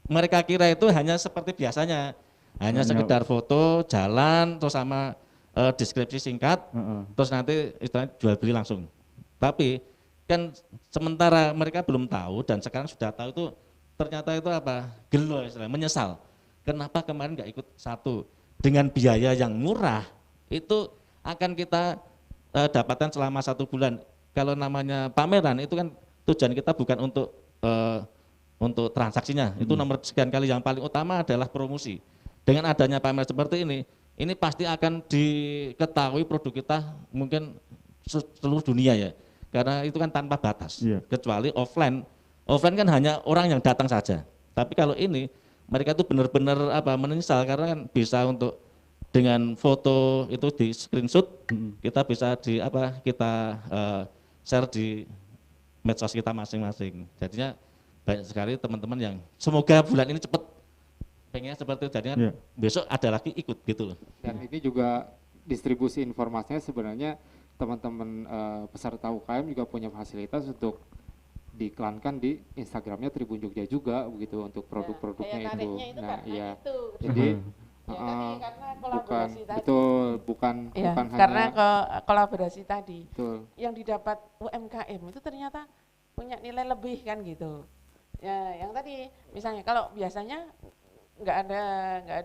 mereka kira itu hanya seperti biasanya, hanya sekedar foto, jalan, terus sama deskripsi singkat, terus nanti istilahnya jual beli langsung. Tapi kan sementara mereka belum tahu dan sekarang sudah tahu itu ternyata itu apa? Gelo istilahnya, menyesal. Kenapa kemarin nggak ikut satu? Dengan biaya yang murah itu akan kita dapatkan selama 1 bulan. Kalau namanya pameran itu kan tujuan kita bukan untuk transaksinya, itu nomor sekian kali. Yang paling utama adalah promosi. Dengan adanya pamer seperti ini pasti akan diketahui produk kita mungkin seluruh dunia ya, karena itu kan tanpa batas. Kecuali offline kan hanya orang yang datang saja. Tapi kalau ini mereka itu benar-benar menyesal karena kan bisa untuk dengan foto itu di screenshot, kita bisa kita share di medsos kita masing-masing. Jadinya banyak sekali teman-teman yang semoga bulan ini cepat pengennya seperti itu, jadinya besok ada lagi ikut gitu loh. Dan ini juga distribusi informasinya sebenarnya teman-teman peserta UKM juga punya fasilitas untuk diiklankan di Instagramnya Tribun Jogja juga begitu untuk produk-produknya itu. Nah, iya. Jadi bukan karena kolaborasi tadi. Betul. Yang didapat UMKM itu ternyata punya nilai lebih kan gitu. Ya, yang tadi misalnya kalau biasanya nggak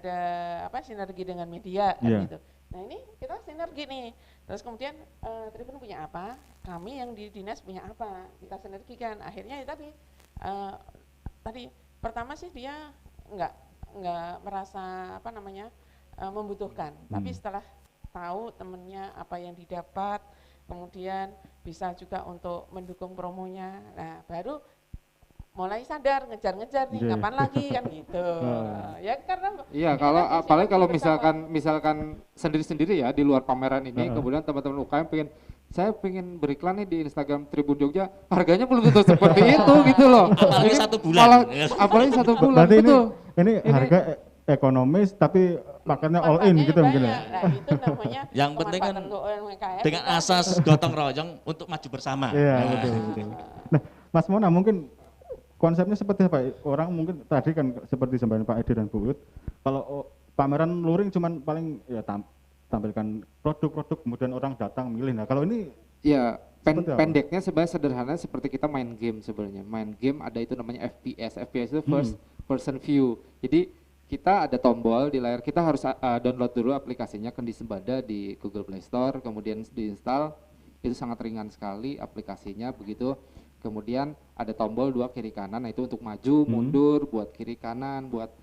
ada sinergi dengan media kan gitu. Nah ini kita sinergi nih. Terus kemudian Tribun punya apa, kami yang di dinas punya apa, kita sinergikan. Akhirnya ya tadi pertama sih dia nggak merasa membutuhkan. Tapi setelah tahu temennya apa yang didapat, kemudian bisa juga untuk mendukung promonya. Nah baru mulai sadar ngejar-ngejar nih kapan lagi kan gitu. Ya karena kalau apalagi kalau misalkan sendiri-sendiri ya di luar pameran ini kemudian teman-teman UKM saya pengen beriklan nih di Instagram Tribun Jogja, harganya belum tentu seperti itu gitu loh. Apalagi 1 bulan. Apalagi 1 bulan. Berarti ini harga ekonomis tapi paketnya all in gitu mungkin ya. Nah, itu namanya yang penting kan dengan asas gotong royong untuk maju bersama. Iya, betul. Nah, Mas Mona mungkin konsepnya seperti apa? Orang mungkin tadi kan seperti sampai Pak Edi dan Bu Ut, kalau pameran luring cuman paling ya tampilkan produk-produk kemudian orang datang milih. Nah, kalau ini ya pendeknya sebenarnya sederhana seperti kita main game sebenarnya. Main game ada itu namanya FPS. FPS itu first person view. Jadi kita ada tombol di layar, kita harus download dulu aplikasinya Kendi Sembada di Google Play Store, kemudian diinstal. Itu sangat ringan sekali aplikasinya begitu. Kemudian ada tombol 2 kiri kanan, nah itu untuk maju, mundur, buat kiri kanan, buat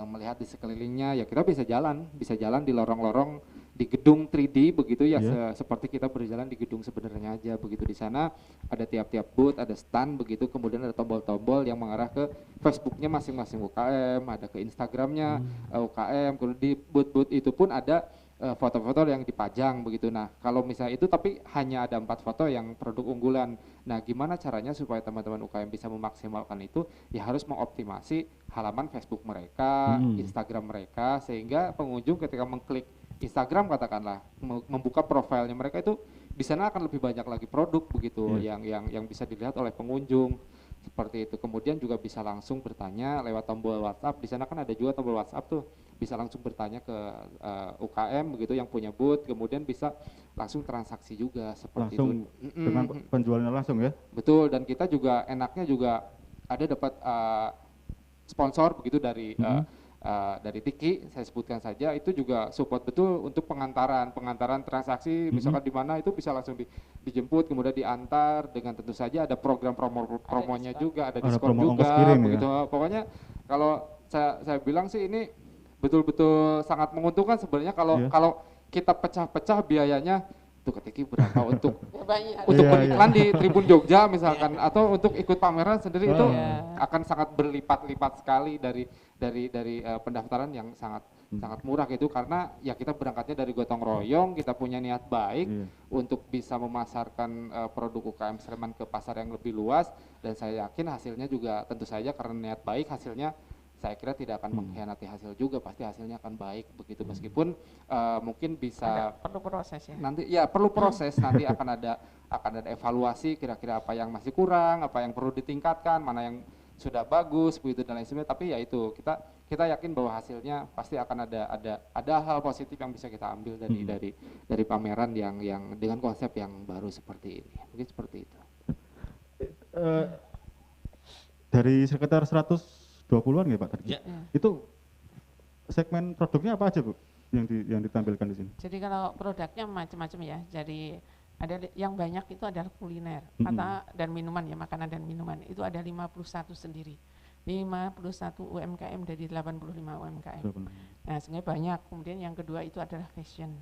melihat di sekelilingnya. Ya kita bisa jalan di lorong-lorong di gedung 3D begitu ya, seperti kita berjalan di gedung sebenarnya aja begitu. Di sana ada tiap-tiap booth, ada stand begitu, kemudian ada tombol-tombol yang mengarah ke Facebooknya masing-masing UKM, ada ke Instagramnya UKM, kemudian di booth-booth itu pun ada foto-foto yang dipajang begitu. Nah kalau misalnya itu tapi hanya ada 4 foto yang produk unggulan. Nah gimana caranya supaya teman-teman UKM bisa memaksimalkan itu? Ya harus mengoptimasi halaman Facebook mereka, Instagram mereka, sehingga pengunjung ketika mengklik Instagram katakanlah membuka profilnya mereka itu di sana akan lebih banyak lagi produk begitu yang bisa dilihat oleh pengunjung. Seperti itu. Kemudian juga bisa langsung bertanya lewat tombol WhatsApp. Di sana kan ada juga tombol WhatsApp tuh, bisa langsung bertanya ke UKM begitu yang punya booth, kemudian bisa langsung transaksi juga seperti langsung itu. Dengan penjualnya langsung ya. Betul, dan kita juga enaknya juga ada dapat sponsor begitu dari Tiki, saya sebutkan saja, itu juga support betul untuk pengantaran transaksi, misalkan di mana itu bisa langsung dijemput kemudian diantar, dengan tentu saja ada program promonya juga, ada diskon juga begitu. Pokoknya kalau saya bilang sih ini betul-betul sangat menguntungkan sebenarnya kalau kita pecah-pecah biayanya tuh ketika berapa untuk beriklan di Tribun Jogja misalkan atau untuk ikut pameran sendiri itu akan sangat berlipat-lipat sekali dari pendaftaran yang sangat murah gitu, karena ya kita berangkatnya dari gotong royong, kita punya niat baik untuk bisa memasarkan produk UKM Sleman ke pasar yang lebih luas, dan saya yakin hasilnya juga tentu saja karena niat baik hasilnya saya kira tidak akan mengkhianati hasil juga, pasti hasilnya akan baik begitu, meskipun mungkin bisa perlu proses ya. Nanti ya perlu proses, nanti akan ada evaluasi kira-kira apa yang masih kurang, apa yang perlu ditingkatkan, mana yang sudah bagus begitu dan lain sebagainya, tapi ya itu kita yakin bahwa hasilnya pasti akan ada hal positif yang bisa kita ambil dari pameran yang dengan konsep yang baru seperti ini. Mungkin seperti itu. Dari sekitar 120-an ya Pak tadi? Ya. Itu segmen produknya apa aja Bu yang ditampilkan di sini? Jadi kalau produknya macam-macam ya. Jadi ada yang banyak itu adalah kuliner dan minuman ya, makanan dan minuman. Itu ada 51 sendiri. 51 UMKM dari 85 UMKM. Nah, sebenarnya banyak. Kemudian yang kedua itu adalah fashion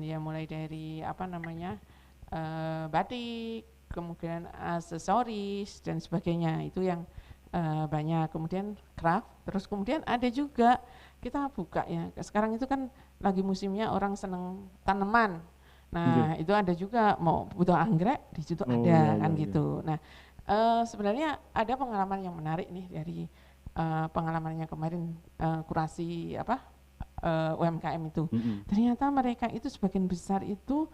ya, mulai dari batik, kemudian aksesoris dan sebagainya. Itu yang banyak. Kemudian craft, terus kemudian ada juga kita buka ya. Sekarang itu kan lagi musimnya orang seneng tanaman. Nah, itu ada juga mau butuh anggrek di situ ada kan gitu. Nah, sebenarnya ada pengalaman yang menarik nih dari pengalamannya kemarin kurasi UMKM itu. Ternyata mereka itu sebagian besar itu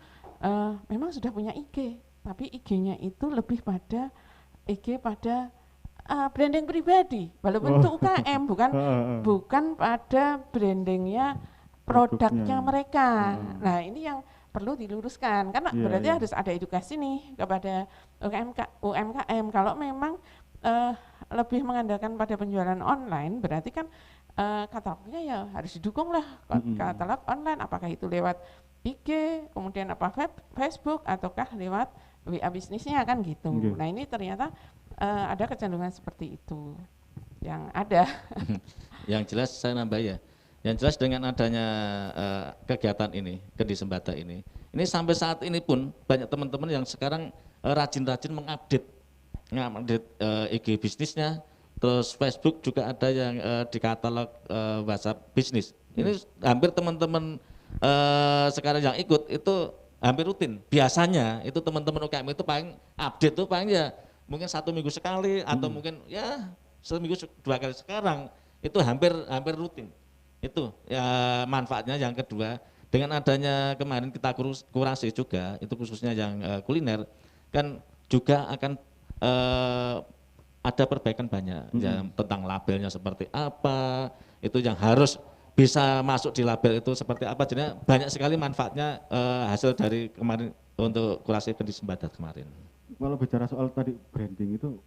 memang sudah punya IG, tapi IG-nya itu lebih pada branding pribadi, walaupun itu UKM bukan pada brandingnya produknya mereka. Nah, ini yang perlu diluruskan karena berarti harus ada edukasi nih kepada UMKM. Kalau memang lebih mengandalkan pada penjualan online, berarti kan katalognya ya harus didukung lah katalog online, apakah itu lewat IG, kemudian Facebook ataukah lewat WA bisnisnya kan gitu. Nah, ini ternyata ada kecenderungan seperti itu yang ada. Yang jelas saya nambah ya. Yang jelas dengan adanya kegiatan ini, Kendi Sembada ini sampai saat ini pun banyak teman-teman yang sekarang rajin-rajin mengupdate IG bisnisnya, terus Facebook juga ada yang di katalog WhatsApp bisnis. Ini hampir teman-teman sekarang yang ikut itu hampir rutin. Biasanya itu teman-teman UKM itu paling update tuh paling ya mungkin 1 minggu sekali atau mungkin ya seminggu 2 kali. Sekarang itu hampir rutin. Itu ya manfaatnya. Yang kedua, dengan adanya kemarin kita kurasi juga, itu khususnya yang kuliner, kan juga akan ada perbaikan banyak yang tentang labelnya seperti apa, itu yang harus bisa masuk di label itu seperti apa. Jadi banyak sekali manfaatnya hasil dari kemarin untuk kurasi Kendi Sembada kemarin. Kalau bicara soal tadi branding itu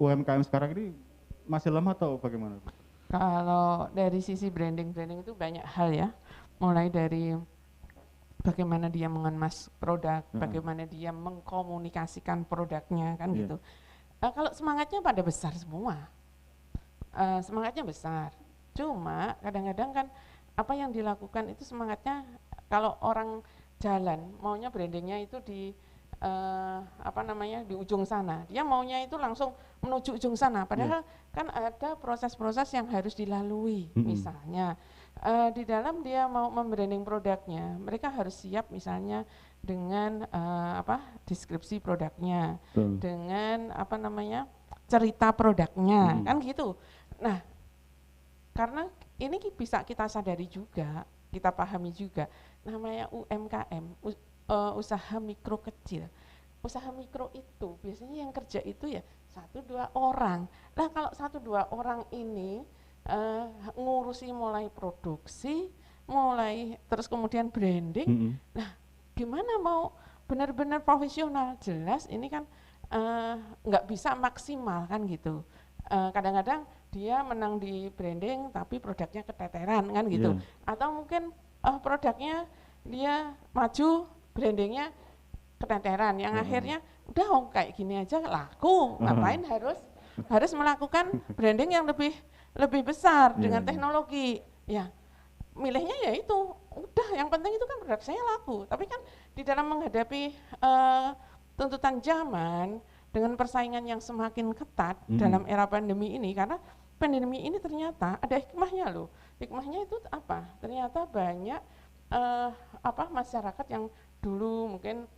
UMKM sekarang ini masih lemah atau bagaimana? Kalau dari sisi branding itu banyak hal ya, mulai dari bagaimana dia mengemas produk, bagaimana dia mengkomunikasikan produknya kan gitu. Kalau semangatnya pada besar semua, semangatnya besar. Cuma kadang-kadang kan apa yang dilakukan itu semangatnya, kalau orang jalan maunya brandingnya itu di di ujung sana, dia maunya itu langsung menuju ujung sana, padahal kan ada proses-proses yang harus dilalui. Misalnya di dalam dia mau membranding produknya, mereka harus siap misalnya dengan deskripsi produknya, dengan cerita produknya, kan gitu. Nah, karena ini bisa kita sadari juga, kita pahami juga, namanya UMKM, usaha mikro kecil. Usaha mikro itu biasanya yang kerja itu ya 1-2 orang. Nah, kalau 1-2 orang ini ngurusi mulai produksi, mulai terus kemudian branding, nah gimana mau benar-benar profesional? Jelas ini kan nggak bisa maksimal kan gitu. Kadang-kadang dia menang di branding tapi produknya keteteran kan gitu. Atau mungkin produknya dia maju, brandingnya keteteran, yang akhirnya udah kayak gini aja laku, ngapain harus melakukan branding yang lebih besar dengan teknologi. Ya milihnya ya itu udah, yang penting itu kan produk saya laku. Tapi kan di dalam menghadapi tuntutan zaman dengan persaingan yang semakin ketat dalam era pandemi ini, karena pandemi ini ternyata ada hikmahnya loh. Hikmahnya itu apa? Ternyata banyak masyarakat yang dulu mungkin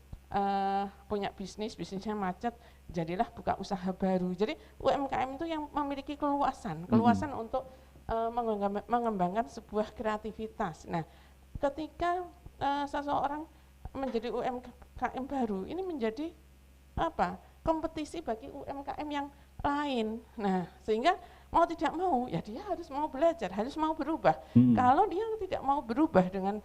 punya bisnisnya macet, jadilah buka usaha baru. Jadi UMKM itu yang memiliki keluasan untuk mengembangkan sebuah kreativitas. Nah, ketika seseorang menjadi UMKM baru, ini menjadi kompetisi bagi UMKM yang lain. Nah, sehingga mau tidak mau ya dia harus mau belajar, harus mau berubah. Kalau dia tidak mau berubah dengan